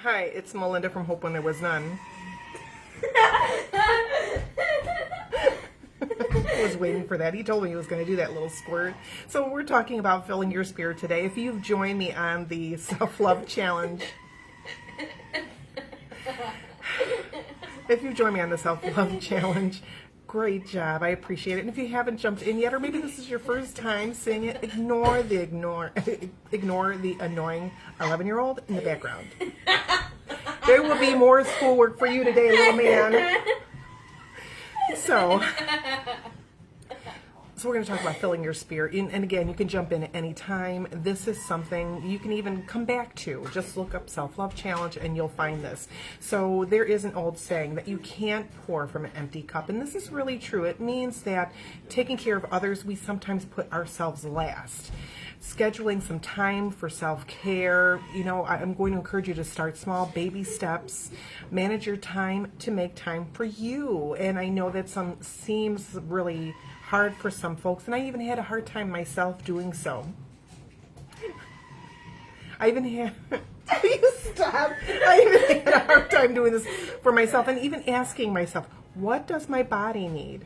Hi, it's Melinda from Hope When There Was None. I was waiting for that. He told me he was going to do that little squirt. So we're talking about filling your spirit today. If you've joined me on the self-love challenge, great job. I appreciate it. And if you haven't jumped in yet, or maybe this is your first time seeing it, ignore the annoying 11-year-old in the background. There will be more schoolwork for you today, little man. So we're going to talk about filling your spirit. And again, you can jump in at any time. This is something you can even come back to. Just look up self-love challenge and you'll find this. So there is an old saying that you can't pour from an empty cup. And this is really true. It means that taking care of others, we sometimes put ourselves last. Scheduling some time for self-care. You know, I'm going to encourage you to start small, baby steps. Manage your time to make time for you. And I know that seems really hard for some folks, and I even had a hard time myself doing so. I even had a hard time doing this for myself, and even asking myself, what does my body need?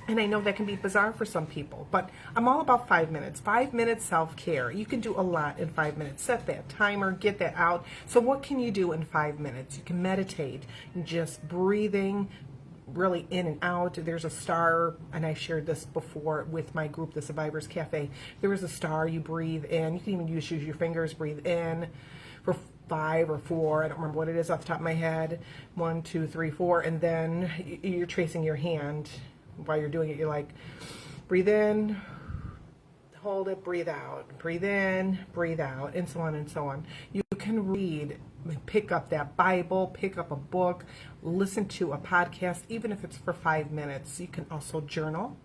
And I know that can be bizarre for some people, but I'm all about 5 minutes. 5 minutes self-care. You can do a lot in 5 minutes. Set that timer, get that out. So what can you do in 5 minutes? You can meditate, just breathing, really in and out. There's a star, and I shared this before with my group, the Survivors Cafe. There is a star you breathe in. You can even use your fingers, breathe in for 5 or 4. I don't remember what it is off the top of my head. 1, 2, 3, 4, and then you're tracing your hand while you're doing it. You're like, breathe in, hold it, breathe out, breathe in, breathe out, and so on and so on. You can read, pick up that Bible, pick up a book, listen to a podcast, even if it's for 5 minutes. You can also journal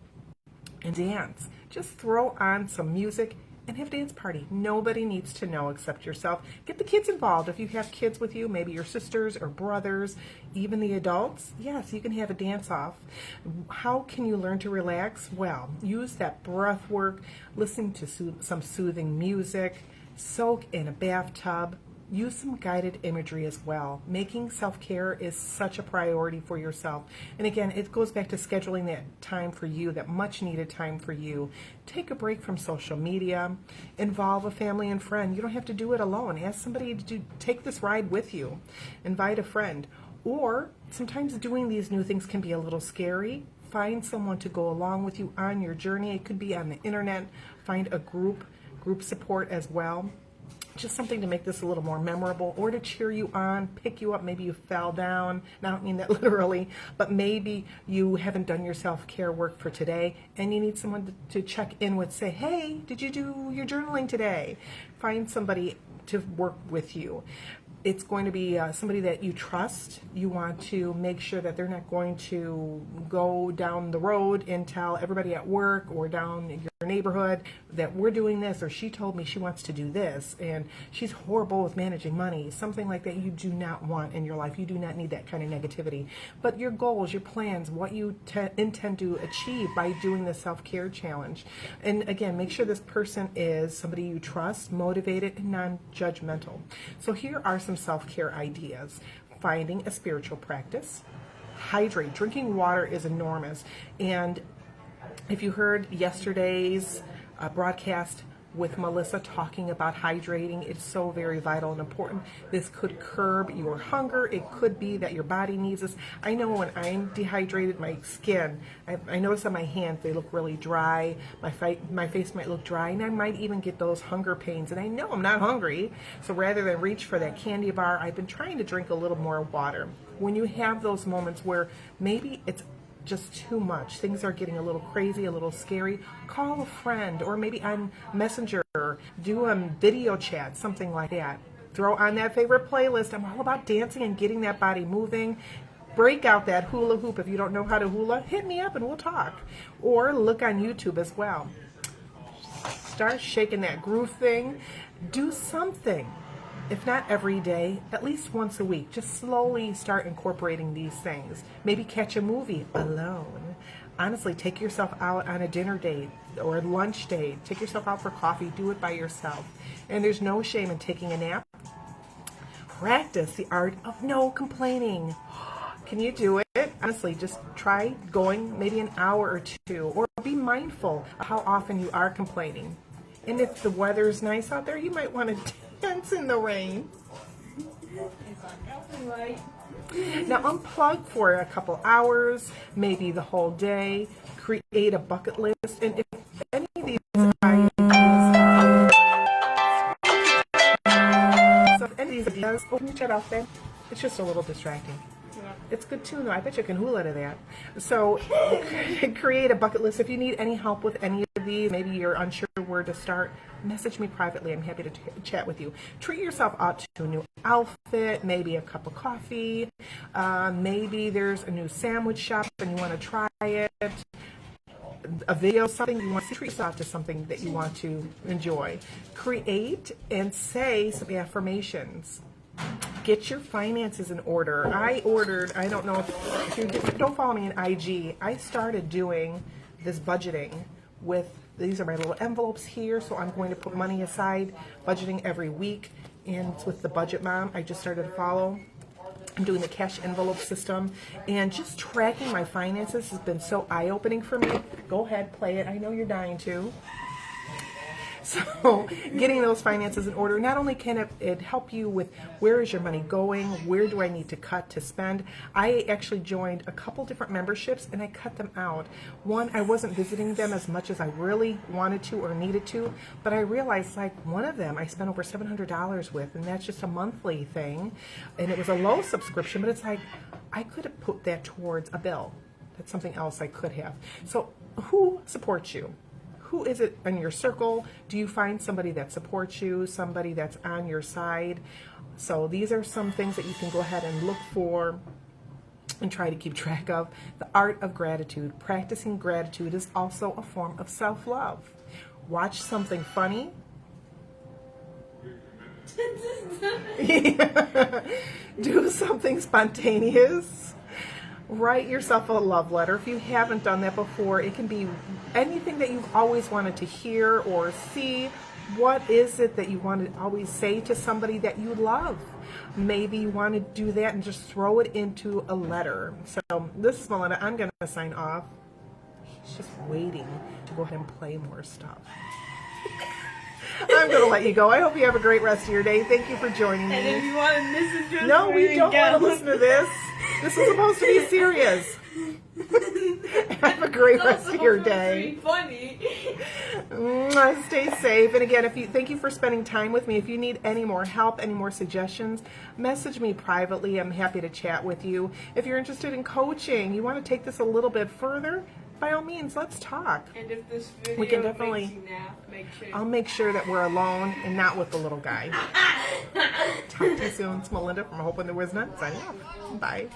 and dance. Just throw on some music and have a dance party. Nobody needs to know except yourself. Get the kids involved. If you have kids with you, maybe your sisters or brothers, even the adults, yes, you can have a dance off. How can you learn to relax? Well, use that breath work, listen to some soothing music, soak in a bathtub. Use some guided imagery as well. Making self-care is such a priority for yourself. And again, it goes back to scheduling that time for you, that much needed time for you. Take a break from social media. Involve a family and friend. You don't have to do it alone. Ask somebody to take this ride with you. Invite a friend. Or sometimes doing these new things can be a little scary. Find someone to go along with you on your journey. It could be on the internet. Find a group support as well. Just something to make this a little more memorable, or to cheer you on, pick you up. Maybe you fell down. And I don't mean that literally, but maybe you haven't done your self-care work for today and you need someone to check in with, say, hey, did you do your journaling today? Find somebody to work with you. It's going to be somebody that you trust. You want to make sure that they're not going to go down the road and tell everybody at work or down in your neighborhood that we're doing this, or she told me she wants to do this and she's horrible with managing money. Something like that you do not want in your life. You do not need that kind of negativity. But your goals, your plans, what you intend to achieve by doing the self-care challenge. And again, make sure this person is somebody you trust, motivated, and non-judgmental. So here are some self-care ideas. Finding a spiritual practice. Hydrate. Drinking water is enormous. And if you heard yesterday's broadcast with Melissa talking about hydrating, it's so very vital and important. This could curb your hunger. It could be that your body needs this. I know when I'm dehydrated, my skin, I notice on my hands, they look really dry. My face might look dry, and I might even get those hunger pains. And I know I'm not hungry, so rather than reach for that candy bar, I've been trying to drink a little more water. When you have those moments where maybe it's just too much, things are getting a little crazy, a little scary, call a friend, or maybe on Messenger, do a video chat, something like that. Throw on that favorite playlist. I'm all about dancing and getting that body moving. Break out that hula hoop. If you don't know how to hula, hit me up and we'll talk. Or look on YouTube as well. Start shaking that groove thing. Do something. If not every day, at least once a week. Just slowly start incorporating these things. Maybe catch a movie alone. Honestly, take yourself out on a dinner date or a lunch date. Take yourself out for coffee. Do it by yourself. And there's no shame in taking a nap practice the art of no complaining. Can you do it? Honestly, just try going maybe an hour or two, or be mindful of how often you are complaining. And if the weather's nice out there, you might want to dance in the rain. Now unplug for a couple hours, maybe the whole day. Create a bucket list, and if any of these ideas, can you shut off then? It's just a little distracting. It's good too, though. I bet you can hula to that. So create a bucket list. If you need any help with any of these, maybe you're unsure where to start, message me privately. I'm happy to chat with you. Treat yourself out to a new outfit, maybe a cup of coffee. Maybe there's a new sandwich shop and you want to try it. A video, something you want to treat yourself to, something that you want to enjoy. Create and say some affirmations. Get your finances in order. I don't know if you don't follow me on IG, I started doing this budgeting with, these are my little envelopes here, so I'm going to put money aside, budgeting every week, and it's with the Budget Mom. I just started to follow. I'm doing the cash envelope system, and just tracking my finances has been so eye-opening for me. Go ahead, play it. I know you're dying to. So getting those finances in order, not only can it help you with where is your money going, where do I need to cut to spend. I actually joined a couple different memberships and I cut them out. One, I wasn't visiting them as much as I really wanted to or needed to, but I realized like one of them I spent over $700 with, and that's just a monthly thing, and it was a low subscription, but it's like I could have put that towards a bill. That's something else I could have. So who supports you? Who is it in your circle? Do you find somebody that supports you, somebody that's on your side? So these are some things that you can go ahead and look for and try to keep track of. The art of gratitude. Practicing gratitude is also a form of self-love. Watch something funny. Do something spontaneous. Write yourself a love letter. If you haven't done that before, it can be anything that you've always wanted to hear or see. What is it that you want to always say to somebody that you love? Maybe you want to do that and just throw it into a letter. So this is Melinda. I'm going to sign off. He's just waiting to go ahead and play more stuff. I'm going to let you go. I hope you have a great rest of your day. Thank you for joining me. And if you want to listen to it, no, we don't want to listen to this. This is supposed to be serious. Have a great rest of your day. Funny. Stay safe. And again, thank you for spending time with me. If you need any more help, any more suggestions, message me privately. I'm happy to chat with you. If you're interested in coaching, you want to take this a little bit further, by all means, let's talk. And if this video we can definitely, makes you nap, I'll make sure that we're alone and not with the little guy. Talk to you soon. It's Melinda from Hope in the Wisdom. Signing off. Bye.